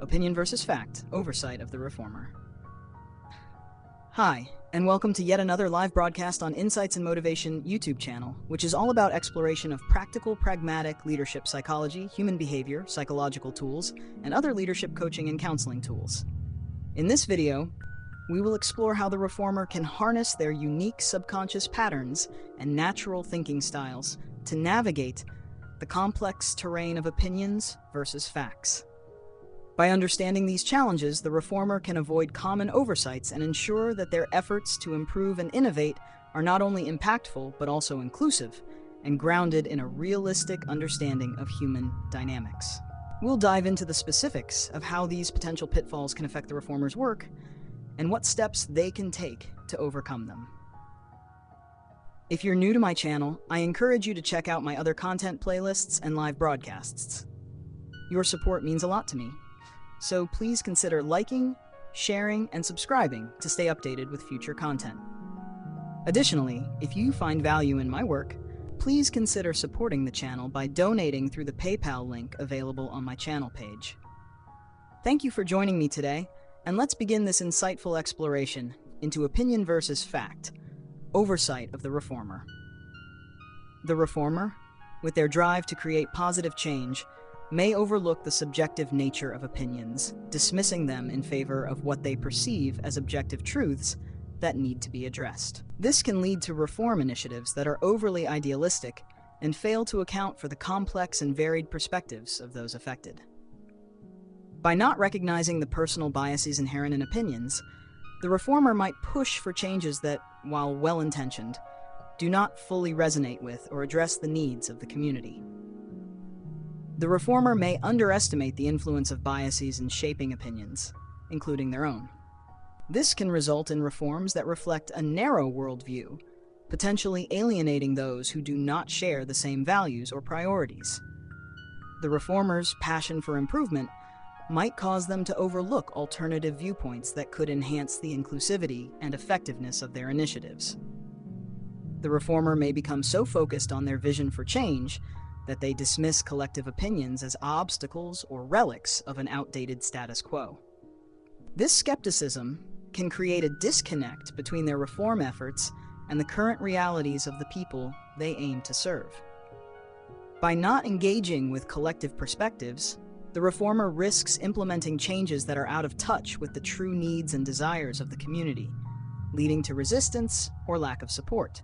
Opinion versus Fact, Oversight of the Reformer. Hi, and welcome to yet another live broadcast on Insights and Motivation YouTube channel, which is all about exploration of practical, pragmatic leadership psychology, human behavior, psychological tools, and other leadership coaching and counseling tools. In this video, we will explore how the reformer can harness their unique subconscious patterns and natural thinking styles to navigate the complex terrain of opinions versus facts. By understanding these challenges, the reformer can avoid common oversights and ensure that their efforts to improve and innovate are not only impactful but also inclusive and grounded in a realistic understanding of human dynamics. We'll dive into the specifics of how these potential pitfalls can affect the reformer's work and what steps they can take to overcome them. If you're new to my channel, I encourage you to check out my other content playlists and live broadcasts. Your support means a lot to me, so please consider liking, sharing, and subscribing to stay updated with future content. Additionally, if you find value in my work, please consider supporting the channel by donating through the PayPal link available on my channel page. Thank you for joining me today, and let's begin this insightful exploration into opinion versus fact, oversight of the reformer. The reformer, with their drive to create positive change, may overlook the subjective nature of opinions, dismissing them in favor of what they perceive as objective truths that need to be addressed. This can lead to reform initiatives that are overly idealistic and fail to account for the complex and varied perspectives of those affected. By not recognizing the personal biases inherent in opinions, the reformer might push for changes that, while well-intentioned, do not fully resonate with or address the needs of the community. The reformer may underestimate the influence of biases in shaping opinions, including their own. This can result in reforms that reflect a narrow worldview, potentially alienating those who do not share the same values or priorities. The reformer's passion for improvement might cause them to overlook alternative viewpoints that could enhance the inclusivity and effectiveness of their initiatives. The reformer may become so focused on their vision for change that they dismiss collective opinions as obstacles or relics of an outdated status quo. This skepticism can create a disconnect between their reform efforts and the current realities of the people they aim to serve. By not engaging with collective perspectives, the reformer risks implementing changes that are out of touch with the true needs and desires of the community, leading to resistance or lack of support.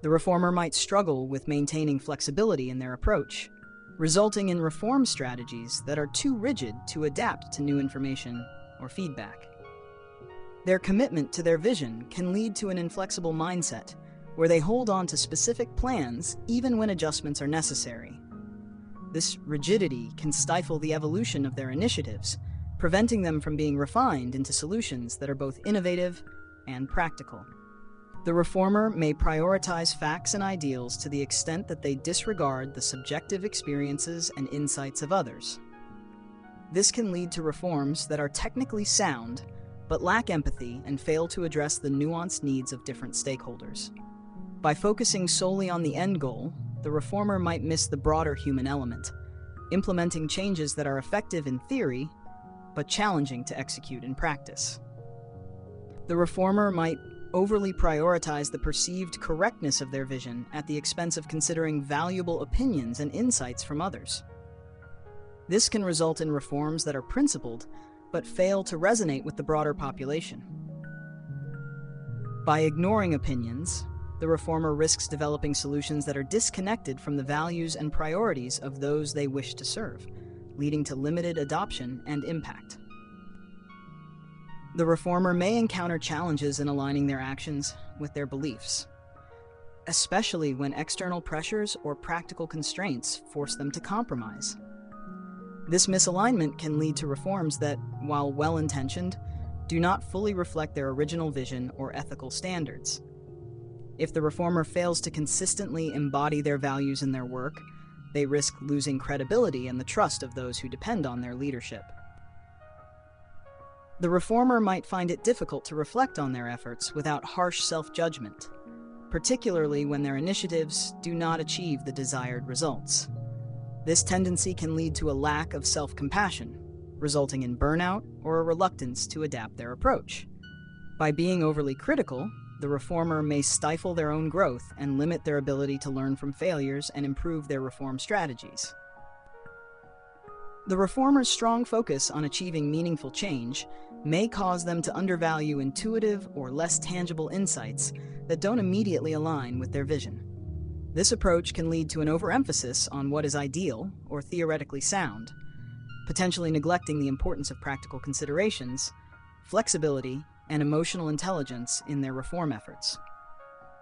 The reformer might struggle with maintaining flexibility in their approach, resulting in reform strategies that are too rigid to adapt to new information or feedback. Their commitment to their vision can lead to an inflexible mindset, where they hold on to specific plans even when adjustments are necessary. This rigidity can stifle the evolution of their initiatives, preventing them from being refined into solutions that are both innovative and practical. The reformer may prioritize facts and ideals to the extent that they disregard the subjective experiences and insights of others. This can lead to reforms that are technically sound, but lack empathy and fail to address the nuanced needs of different stakeholders. By focusing solely on the end goal, the reformer might miss the broader human element, implementing changes that are effective in theory, but challenging to execute in practice. The reformer might overly prioritize the perceived correctness of their vision at the expense of considering valuable opinions and insights from others. This can result in reforms that are principled, but fail to resonate with the broader population. By ignoring opinions, the reformer risks developing solutions that are disconnected from the values and priorities of those they wish to serve, leading to limited adoption and impact. The reformer may encounter challenges in aligning their actions with their beliefs, especially when external pressures or practical constraints force them to compromise. This misalignment can lead to reforms that, while well-intentioned, do not fully reflect their original vision or ethical standards. If the reformer fails to consistently embody their values in their work, they risk losing credibility and the trust of those who depend on their leadership. The reformer might find it difficult to reflect on their efforts without harsh self-judgment, particularly when their initiatives do not achieve the desired results. This tendency can lead to a lack of self-compassion, resulting in burnout or a reluctance to adapt their approach. By being overly critical, the reformer may stifle their own growth and limit their ability to learn from failures and improve their reform strategies. The reformer's strong focus on achieving meaningful change may cause them to undervalue intuitive or less tangible insights that don't immediately align with their vision. This approach can lead to an overemphasis on what is ideal or theoretically sound, potentially neglecting the importance of practical considerations, flexibility, and emotional intelligence in their reform efforts.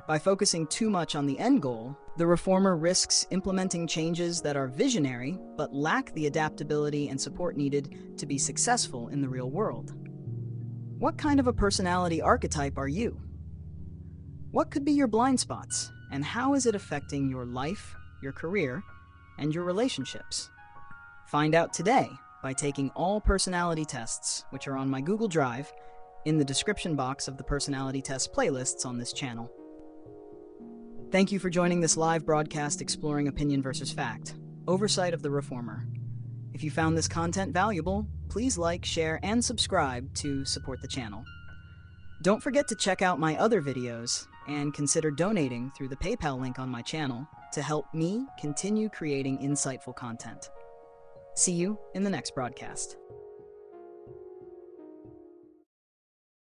By focusing too much on the end goal, the reformer risks implementing changes that are visionary but lack the adaptability and support needed to be successful in the real world. What kind of a personality archetype are you? What could be your blind spots, and how is it affecting your life, your career, and your relationships? Find out today by taking all personality tests, which are on my Google Drive, in the description box of the personality test playlists on this channel. Thank you for joining this live broadcast exploring opinion versus fact, oversight of the reformer. If you found this content valuable, please like, share, and subscribe to support the channel. Don't forget to check out my other videos and consider donating through the PayPal link on my channel to help me continue creating insightful content. See you in the next broadcast.